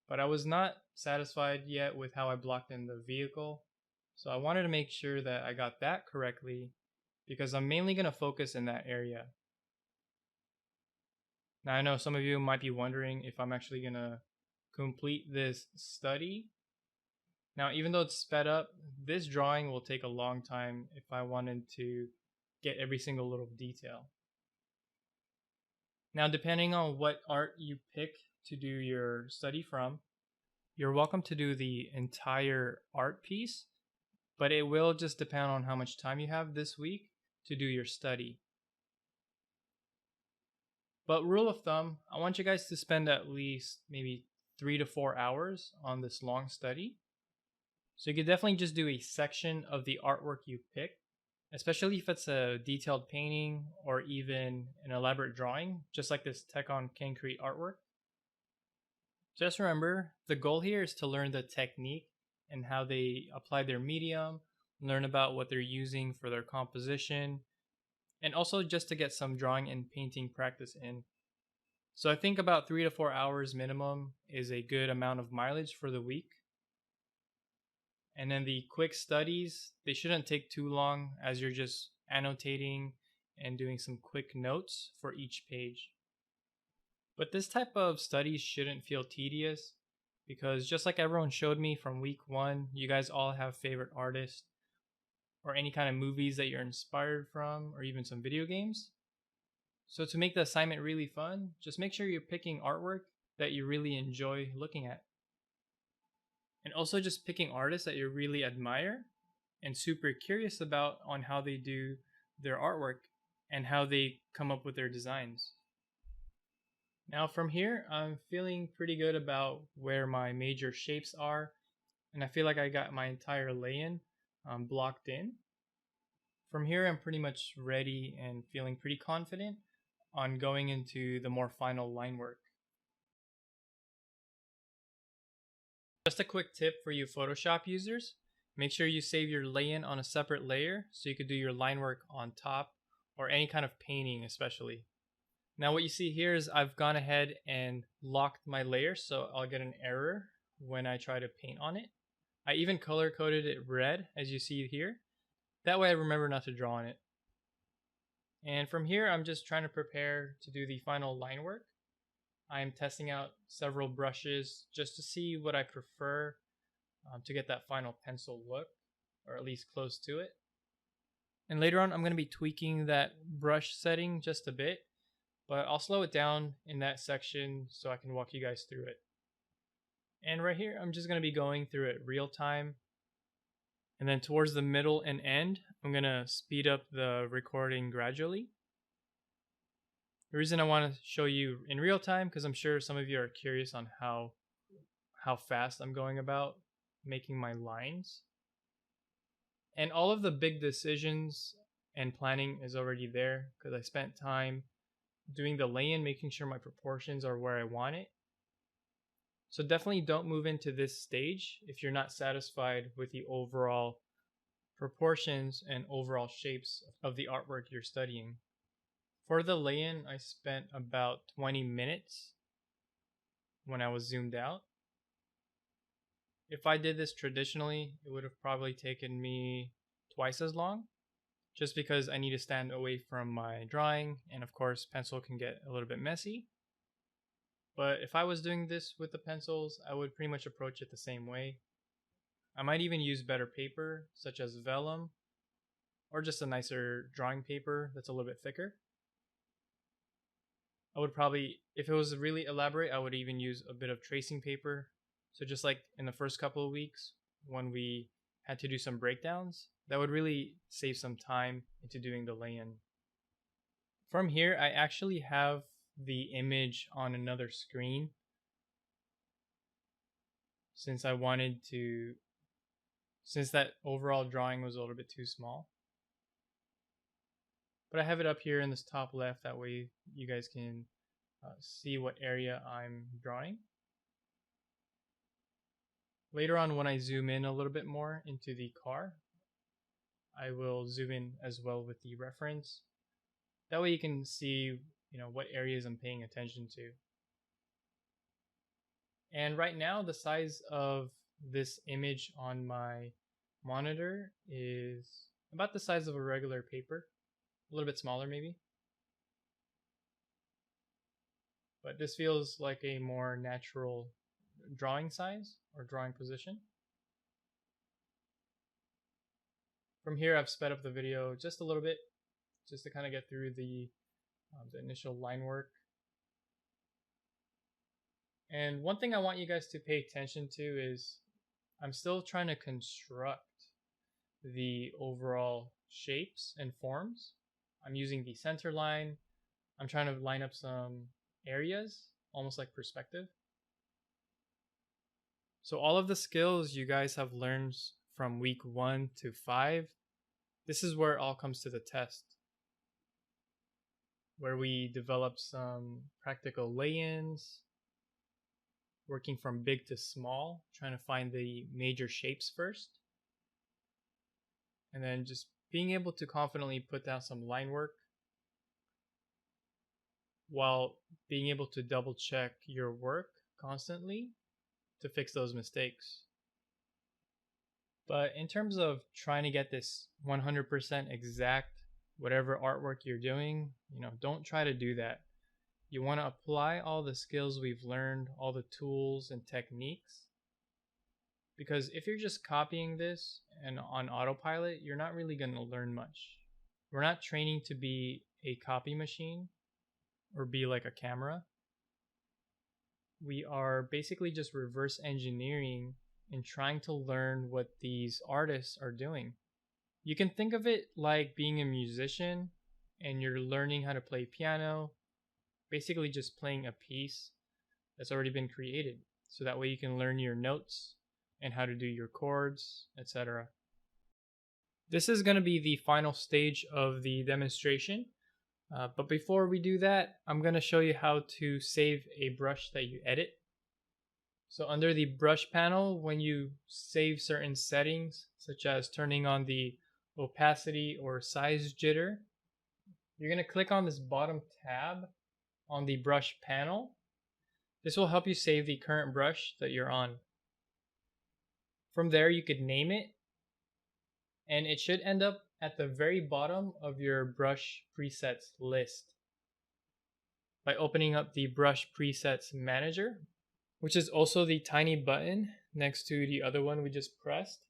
But I was not satisfied yet with how I blocked in the vehicle. So I wanted to make sure that I got that correctly because I'm mainly going to focus in that area. Now I know some of you might be wondering if I'm actually going to complete this study. Now, even though it's sped up, this drawing will take a long time if I wanted to get every single little detail. Now, depending on what art you pick to do your study from, you're welcome to do the entire art piece, but it will just depend on how much time you have this week to do your study. But rule of thumb, I want you guys to spend at least maybe 3 to 4 hours on this long study. So you could definitely just do a section of the artwork you pick, especially if it's a detailed painting or even an elaborate drawing, just like this Tech on Concrete artwork. Just remember, the goal here is to learn the technique and how they apply their medium, learn about what they're using for their composition, and also just to get some drawing and painting practice in. So I think about 3 to 4 hours minimum is a good amount of mileage for the week. And then the quick studies, they shouldn't take too long as you're just annotating and doing some quick notes for each page. But this type of studies shouldn't feel tedious because just like everyone showed me from week 1, you guys all have favorite artists or any kind of movies that you're inspired from or even some video games. So to make the assignment really fun, just make sure you're picking artwork that you really enjoy looking at. And also just picking artists that you really admire and super curious about on how they do their artwork and how they come up with their designs. Now from here, I'm feeling pretty good about where my major shapes are, and I feel like I got my entire lay-in blocked in. From here, I'm pretty much ready and feeling pretty confident on going into the more final line work. Just a quick tip for you Photoshop users, make sure you save your lay-in on a separate layer so you could do your line work on top or any kind of painting especially. Now what you see here is I've gone ahead and locked my layer so I'll get an error when I try to paint on it. I even color coded it red as you see here. That way I remember not to draw on it. And from here I'm just trying to prepare to do the final line work. I'm testing out several brushes just to see what I prefer to get that final pencil look, or at least close to it. And later on I'm going to be tweaking that brush setting just a bit, but I'll slow it down in that section so I can walk you guys through it. And right here, I'm just going to be going through it real time. And then towards the middle and end, I'm going to speed up the recording gradually. The reason I want to show you in real time, because I'm sure some of you are curious on how fast I'm going about making my lines. And all of the big decisions and planning is already there because I spent time doing the lay-in, making sure my proportions are where I want it. So definitely don't move into this stage if you're not satisfied with the overall proportions and overall shapes of the artwork you're studying. For the lay-in, I spent about 20 minutes when I was zoomed out. If I did this traditionally, it would have probably taken me twice as long, just because I need to stand away from my drawing, and of course pencil can get a little bit messy. But if I was doing this with the pencils, I would pretty much approach it the same way. I might even use better paper, such as vellum, or just a nicer drawing paper that's a little bit thicker. I would probably, if it was really elaborate, I would even use a bit of tracing paper. So just like in the first couple of weeks when we had to do some breakdowns, that would really save some time into doing the lay-in. From here, I actually have the image on another screen since that overall drawing was a little bit too small. But I have it up here in this top left, that way you guys can see what area I'm drawing. Later on, when I zoom in a little bit more into the car, I will zoom in as well with the reference. That way you can see, what areas I'm paying attention to. And right now, the size of this image on my monitor is about the size of a regular paper, a little bit smaller maybe. but this feels like a more natural drawing size or drawing position. From here, I've sped up the video just a little bit, just to kind of get through the initial line work. And one thing I want you guys to pay attention to is I'm still trying to construct the overall shapes and forms. I'm using the center line. I'm trying to line up some areas, almost like perspective. So all of the skills you guys have learned from week 1 to 5, this is where it all comes to the test, where we develop some practical lay-ins, working from big to small, trying to find the major shapes first, and then just being able to confidently put down some line work while being able to double check your work constantly to fix those mistakes. But in terms of trying to get this 100% exact, whatever artwork you're doing, don't try to do that. You want to apply all the skills we've learned, all the tools and techniques. Because if you're just copying this and on autopilot, you're not really going to learn much. We're not training to be a copy machine or be like a camera. We are basically just reverse engineering and trying to learn what these artists are doing. You can think of it like being a musician and you're learning how to play piano, basically just playing a piece that's already been created. So that way you can learn your notes and how to do your chords, etc. This is going to be the final stage of the demonstration. But before we do that, I'm going to show you how to save a brush that you edit. So under the brush panel, when you save certain settings, such as turning on the opacity or size jitter, you're going to click on this bottom tab on the brush panel. This will help you save the current brush that you're on. From there, you could name it, and it should end up at the very bottom of your brush presets list by opening up the brush presets manager, which is also the tiny button next to the other one we just pressed.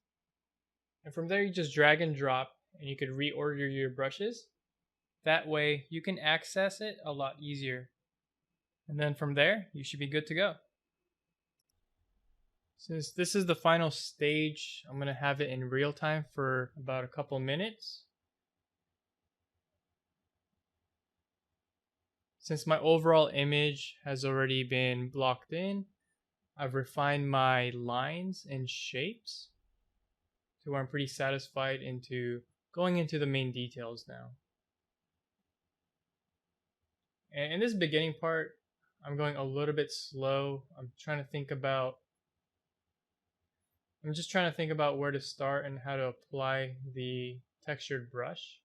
And from there, you just drag and drop, and you could reorder your brushes. That way, you can access it a lot easier. And then from there, you should be good to go. Since this is the final stage, I'm going to have it in real time for about a couple minutes. Since my overall image has already been blocked in, I've refined my lines and shapes to where I'm pretty satisfied into going into the main details now. And in this beginning part, I'm going a little bit slow. I'm just trying to think about where to start and how to apply the textured brush.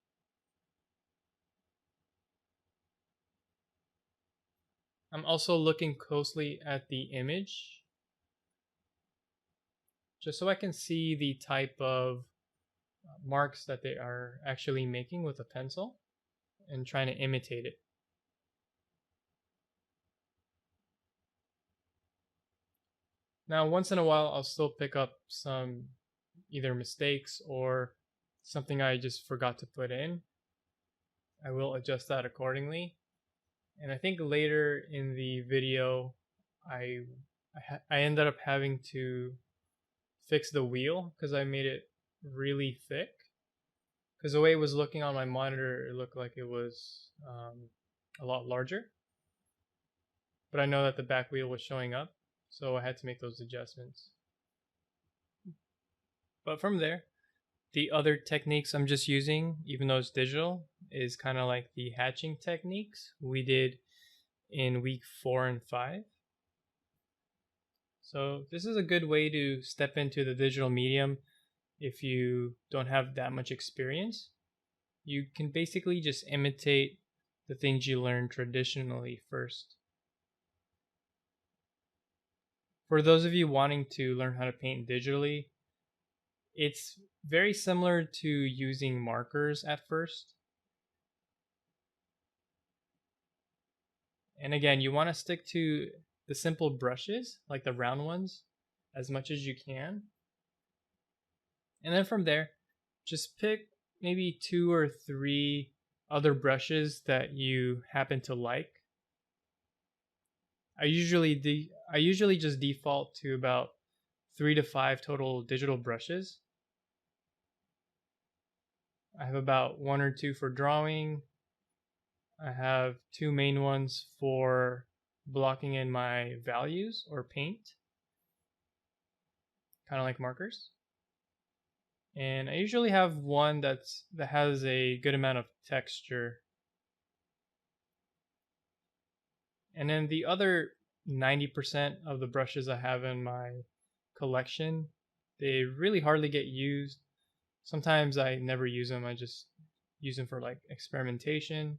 I'm also looking closely at the image just so I can see the type of marks that they are actually making with a pencil and trying to imitate it. Now, once in a while, I'll still pick up some either mistakes or something I just forgot to put in. I will adjust that accordingly. And I think later in the video, I ended up having to fix the wheel because I made it really thick. Because the way it was looking on my monitor, it looked like it was a lot larger. But I know that the back wheel was showing up, so I had to make those adjustments. But from there, the other techniques I'm just using, even though it's digital, is kind of like the hatching techniques we did in week 4 and 5. So this is a good way to step into the digital medium if you don't have that much experience. You can basically just imitate the things you learned traditionally first. For those of you wanting to learn how to paint digitally, it's very similar to using markers at first. And again, you want to stick to the simple brushes, like the round ones, as much as you can. And then from there, just pick maybe 2 or 3 other brushes that you happen to like. I usually just default to about 3 to 5 total digital brushes. I have about 1 or 2 for drawing. I have 2 main ones for blocking in my values or paint, kind of like markers. And I usually have one that has a good amount of texture. And then the other 90% of the brushes I have in my collection, they really hardly get used. Sometimes I never use them. I just use them for like experimentation.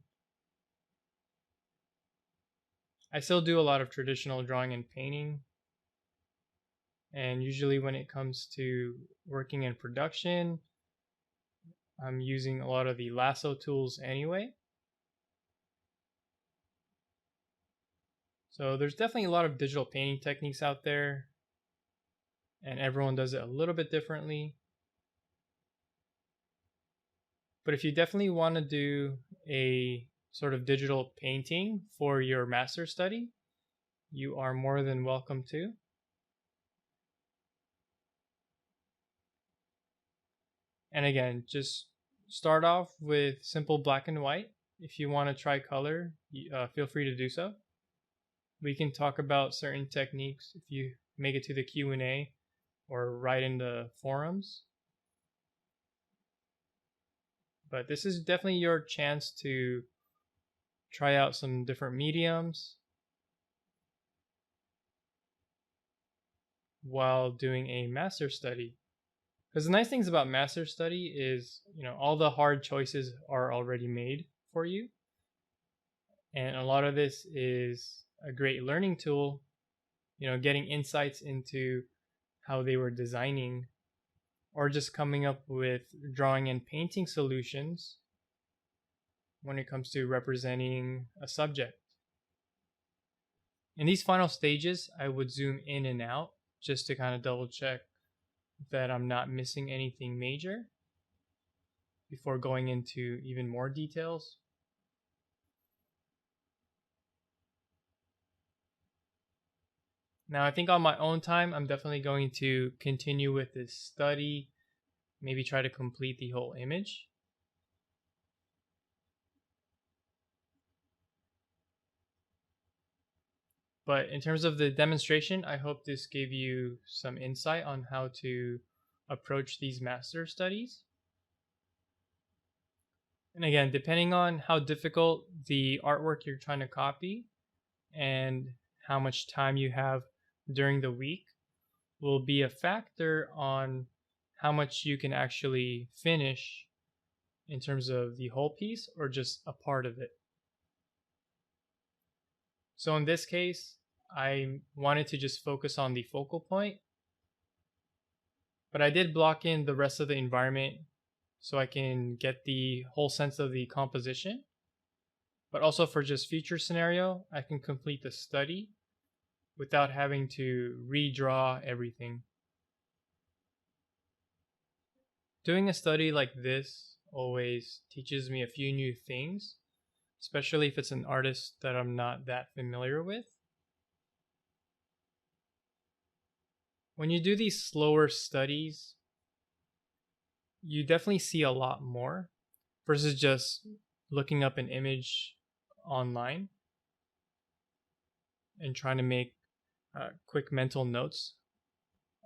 I still do a lot of traditional drawing and painting. And usually when it comes to working in production, I'm using a lot of the lasso tools anyway. So there's definitely a lot of digital painting techniques out there, and everyone does it a little bit differently. But if you definitely want to do a sort of digital painting for your master study, you are more than welcome to. And again, just start off with simple black and white. If you want to try color, feel free to do so. We can talk about certain techniques if you make it to the Q&A or write in the forums. But this is definitely your chance to try out some different mediums while doing a master study. Because the nice things about master study is, all the hard choices are already made for you. And a lot of this is a great learning tool, getting insights into how they were designing or just coming up with drawing and painting solutions when it comes to representing a subject. In these final stages, I would zoom in and out just to kind of double check that I'm not missing anything major before going into even more details. Now, I think on my own time, I'm definitely going to continue with this study, maybe try to complete the whole image. But in terms of the demonstration, I hope this gave you some insight on how to approach these master studies. And again, depending on how difficult the artwork you're trying to copy and how much time you have during the week will be a factor on how much you can actually finish in terms of the whole piece or just a part of it. So in this case, I wanted to just focus on the focal point, but I did block in the rest of the environment so I can get the whole sense of the composition. But also for just future scenario, I can complete the study without having to redraw everything. Doing a study like this always teaches me a few new things, especially if it's an artist that I'm not that familiar with. When you do these slower studies, you definitely see a lot more versus just looking up an image online and trying to make quick mental notes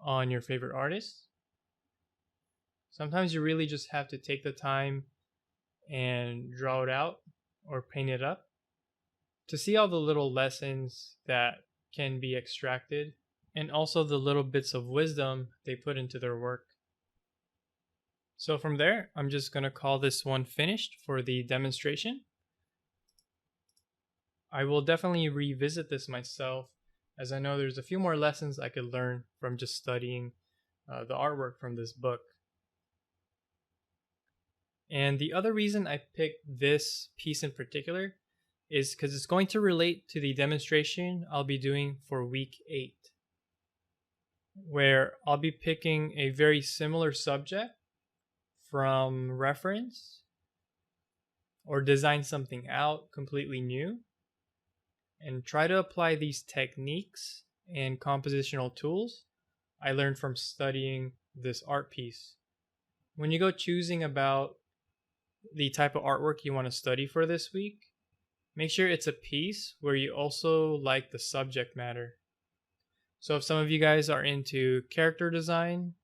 on your favorite artist. Sometimes you really just have to take the time and draw it out or paint it up to see all the little lessons that can be extracted and also the little bits of wisdom they put into their work. So from there, I'm just going to call this one finished for the demonstration. I will definitely revisit this myself, as I know there's a few more lessons I could learn from just studying the artwork from this book. And the other reason I picked this piece in particular is because it's going to relate to the demonstration I'll be doing for week 8, where I'll be picking a very similar subject from reference or design something out completely new and try to apply these techniques and compositional tools I learned from studying this art piece. When you go choosing about the type of artwork you want to study for this week, make sure it's a piece where you also like the subject matter. So if some of you guys are into character design,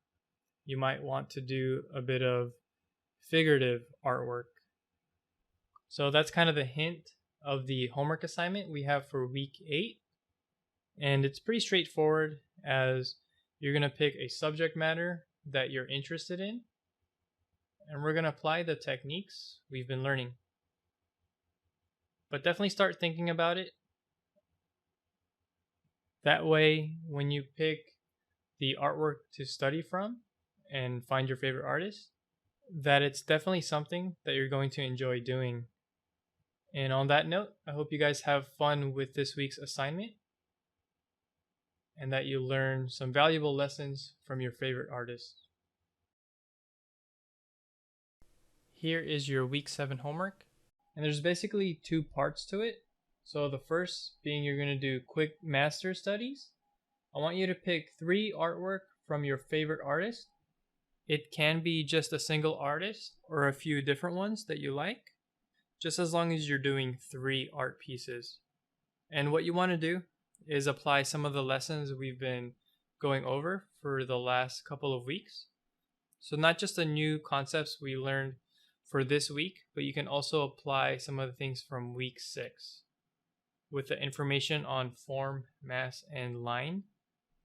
you might want to do a bit of figurative artwork. So that's kind of the hint of the homework assignment we have for week 8. And it's pretty straightforward, as you're going to pick a subject matter that you're interested in, and we're going to apply the techniques we've been learning. But definitely start thinking about it. That way, when you pick the artwork to study from and find your favorite artist, that it's definitely something that you're going to enjoy doing. And on that note, I hope you guys have fun with this week's assignment and that you learn some valuable lessons from your favorite artist. Here is your week 7 homework. And there's basically 2 parts to it. So the first being you're going to do quick master studies. I want you to pick 3 artwork from your favorite artist. It can be just a single artist or a few different ones that you like, just as long as you're doing 3 art pieces. And what you want to do is apply some of the lessons we've been going over for the last couple of weeks. So not just the new concepts we learned for this week, but you can also apply some of the things from week 6 with the information on form, mass, and line.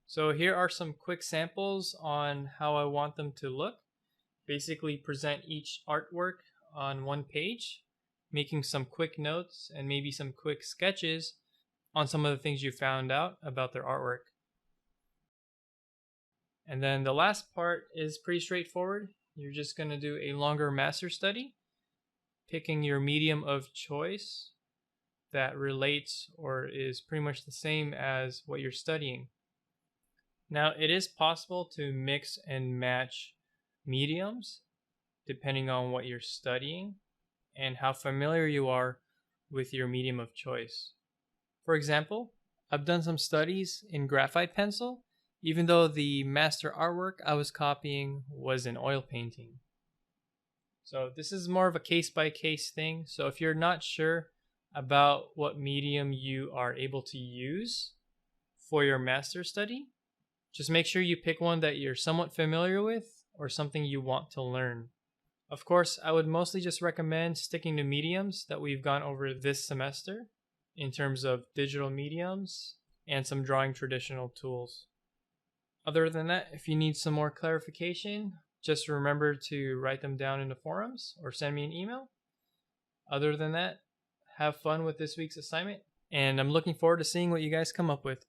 So here are some quick samples on how I want them to look. Basically present each artwork on one page, making some quick notes and maybe some quick sketches on some of the things you found out about their artwork. And then the last part is pretty straightforward. You're just going to do a longer master study, picking your medium of choice that relates or is pretty much the same as what you're studying. Now, it is possible to mix and match mediums depending on what you're studying and how familiar you are with your medium of choice. For example, I've done some studies in graphite pencil, even though the master artwork I was copying was in oil painting. So this is more of a case-by-case thing. So if you're not sure about what medium you are able to use for your master study, just make sure you pick one that you're somewhat familiar with or something you want to learn. Of course, I would mostly just recommend sticking to mediums that we've gone over this semester in terms of digital mediums and some drawing traditional tools. Other than that, if you need some more clarification, just remember to write them down in the forums or send me an email. Other than that, have fun with this week's assignment, and I'm looking forward to seeing what you guys come up with.